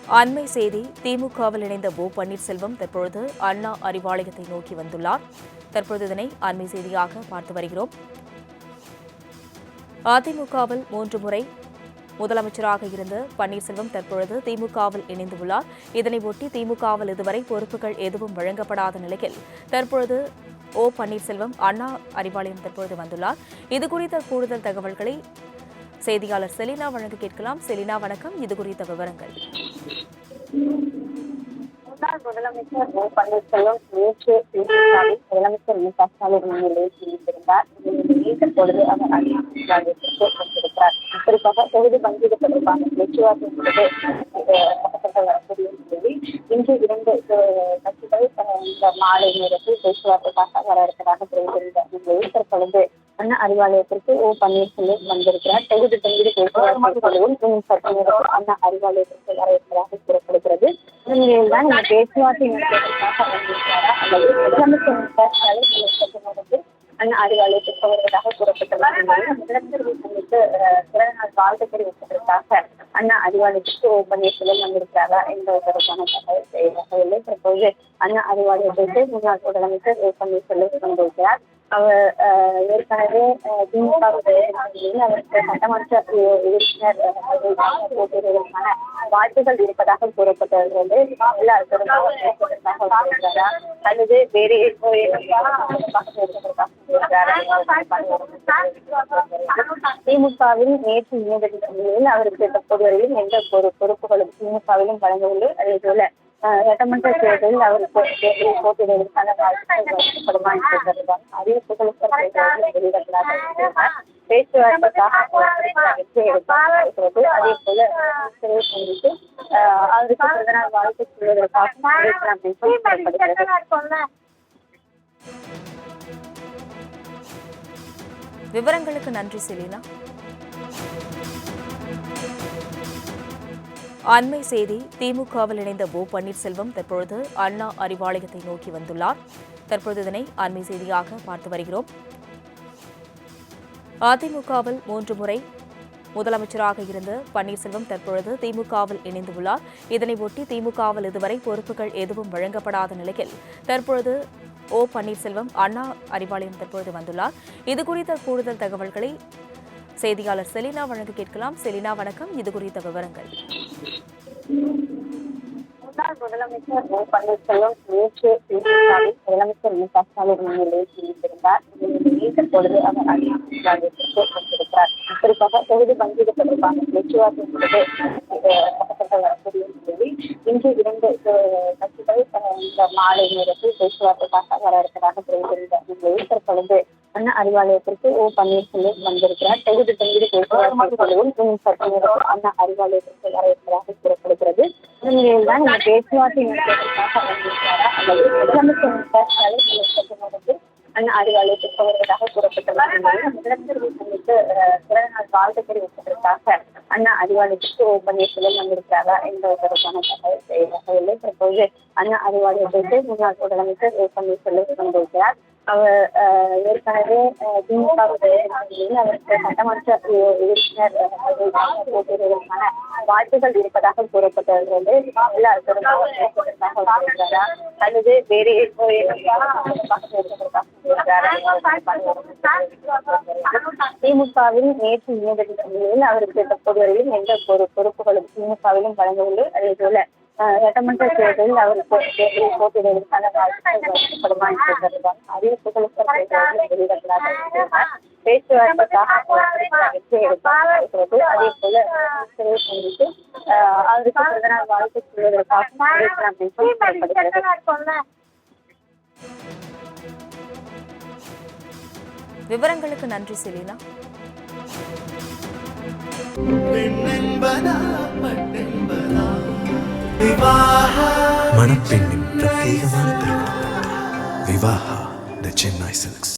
அண்மை செய்தி திமுகவில் இணைந்த ஓ பன்னீர்செல்வம் தற்பொழுது அண்ணா அறிவாலயத்தை நோக்கி வந்துள்ளார். தற்போது இதனை அண்மை செய்தியாக பார்த்து வருகிறோம். அதிமுகவில் 3 முறை முதலமைச்சராக இருந்த பன்னீர்செல்வம் தற்பொழுது திமுகவில் இணைந்துள்ளார். இதனையொட்டி திமுகவில் இதுவரை பொறுப்புகள் எதுவும் வழங்கப்படாத நிலையில் தற்பொழுது ஓ பன்னீர்செல்வம் அண்ணா அறிவாலயம் தற்பொழுது வந்துள்ளார். இதுகுறித்த கூடுதல் தகவல்களை செய்தியாளர் செலினா வழங்க கேட்கலாம். செலினா, வணக்கம். இதுகுறித்த விவரங்கள். முன்னாள் முதலமைச்சர் ஓ பன்னீர்செல்வம் நேற்று திமுகவில் முதலமைச்சர் மு.க.ஸ்டாலின் முன்னிலையில் இணைந்திருந்தார். தற்பொழுது அவர் அறிவாலயத்திற்கு வந்திருக்கிறார். குறிப்பாக தொகுதி பங்கீடு தொடர்பான பேச்சுவார்த்தை இன்று 2 கட்சிகள் இந்த மாலை நேரத்தில் பேச்சுவார்த்தைக்காக வர இருப்பதாக தெரிவித்திருந்த நிலையில் தற்பொழுது அண்ணா அறிவாலயத்திற்கு ஓ பன்னீர்செல்வம் வந்திருக்கிறார். தொகுதி பங்கீடு பேச்சுவார்த்தைகளும் அண்ணா அறிவாலயத்திற்கு வர இருப்பதாக கூறப்படுகிறது. இந்த நிலையில் தான் இந்த பேச்சுவார்த்தை நடத்துவதற்காக வந்திருக்கிறாரா அல்லது முதலமைச்சர் மு.க.ஸ்டாலின் அண்ணா அறிவாலயத்திற்கு வருவதாக கூறப்பட்டுள்ளது. முதலமைச்சரை சந்தித்து பிறந்தநாள் வாழ்த்து தெரிவிப்பதற்காக அண்ணா அறிவாலயத்திற்கு ஓ பன்னீர்செல்வம் வந்திருக்கிறாரா என்பதற்கான தகவல் தற்போது அண்ணா அறிவாலயத்திற்கு முன்னாள் முதலமைச்சர் ஓ பன்னீர்செல்வம் வந்திருக்கிறார். அவர் ஏற்கனவே திமுக அவருக்கு சட்டமன்ற உறுப்பினர் போட்டியிடுவதற்கான வாய்ப்புகள் இருப்பதாக கூறப்பட்டிருக்கிறது. அல்லது வேறு திமுகவில் நேற்று இணைந்த நிலையில் அவருக்கு தற்போது வரையில் எந்த பொறுப்புகளும் திமுகவிலும் வழங்கவில்லை. அதே போல சட்டமன்ற தேர்தலில் அவருக்கு போட்டியிடுவதற்கான வாய்ப்புகள் வழங்கப்படுமா என்பதுதான் அறிவிப்புகளுக்கு வெளியிடப்படாத பேச்சுவார்த்தைக்காக வெற்றி எடுக்கிறது. அதே போல சந்தித்து அவருக்கு பிறந்தநாள் வாழ்த்து சொல்வதற்காக விவரங்களுக்கு நன்றி செலினா. அண்மை செய்தி திமுகவில் இணைந்த ஓ பன்னீர்செல்வம் தற்பொழுது அண்ணா அறிவாலயத்தை நோக்கி வந்துள்ளார். தற்போது இதனை அண்மை செய்தியாக பார்த்து வருகிறோம். அதிமுகவில் 3 முறை முதலமைச்சராக இருந்த பன்னீர்செல்வம் தற்பொழுது திமுகவில் இணைந்துள்ளார். இதனையொட்டி திமுகவில் இதுவரை பொறுப்புகள் எதுவும் வழங்கப்படாத நிலையில் தற்பொழுது ஓ பன்னீர்செல்வம் அண்ணா அறிவாலயம் தற்பொழுது வந்துள்ளார். இதுகுறித்த கூடுதல் தகவல்களை செய்தியாளர் செலினா வழங்க கேட்கலாம். செலினா, வணக்கம். இதுகுறித்த விவரங்கள். முன்னாள் முதலமைச்சர் ஓ பன்னீர்செல்வம் நேற்று திமுகவில் முதலமைச்சர் மு.க.ஸ்டாலின் முன்னிலையில் இணைந்திருந்தார். தற்பொழுது அவர் அறிவாலயத்திற்கு வந்திருக்கிறார். குறிப்பாக தொகுதி பங்கீடு தொடர்பான பேச்சுவார்த்தை இன்று 2 கட்சிகள் இந்த மாலை நேரத்தில் பேச்சுவார்த்தைக்காக வர இருப்பதாக தெரிவித்திருந்த நிலையில் தற்பொழுது அண்ணா அறிவாலயத்திற்கு ஓ பன்னீர்செல்வம் வந்திருக்கிறார். தொகுதி பங்கீடு பேச்சுவார்த்தைகளும் அண்ணா அறிவாலயத்திற்கு வர இருப்பதாக கூறப்படுகிறது. இந்த நிலையில் தான் இந்த பேச்சுவார்த்தை நடத்துவதற்காக வந்திருக்கிறாரா அல்லது முதலமைச்சர் மு.க.ஸ்டாலின் அண்ணா அறிவாலயத்திற்கு வருவதாக கூறப்பட்டுள்ளது. முதலமைச்சரை சந்தித்து பிறந்தநாள் வாழ்த்து தெரிவிப்பதற்காக அண்ணா அறிவாலயத்திற்கு ஓ பன்னீர்செல்வம் வந்திருக்கிறாரா என்பதற்கான தகவல் தற்போது அண்ணா அறிவாலயத்திற்கு முன்னாள் முதலமைச்சர் ஓ பன்னீர்செல்வம் வந்திருக்கிறார். அவர் ஏற்கனவே திமுக அவருக்கு சட்டமன்ற உறுப்பினர் போட்டியிடுவதற்கான வாய்ப்புகள் இருப்பதாக கூறப்பட்டிருக்கிறது. அல்லது வேறு திமுகவில் நேற்று இணைந்த நிலையில் அவருக்கு தற்போது வரையில் எந்த பொறுப்புகளும் திமுகவிலும் வழங்கவில்லை. அதே போல சட்டமன்ற தேர்தலில் அவருக்கு போட்டியிடுவதற்கான வாய்ப்புகள் வழங்கப்படுமா என்பதுதான் அறிவிப்புகளுக்கு வெளியிடப்படாத பேச்சுவார்த்தைக்காக வெற்றி எடுக்கிறது. அதே போல சந்தித்து அவருக்கு பிறந்தநாள் வாழ்த்து சொல்வதற்காக விவரங்களுக்கு நன்றி செலினா. மணப்பெண்ணின் பிரத்யேகமான திருமணம் விவாஹா தி சென்னை சில்க்ஸ்.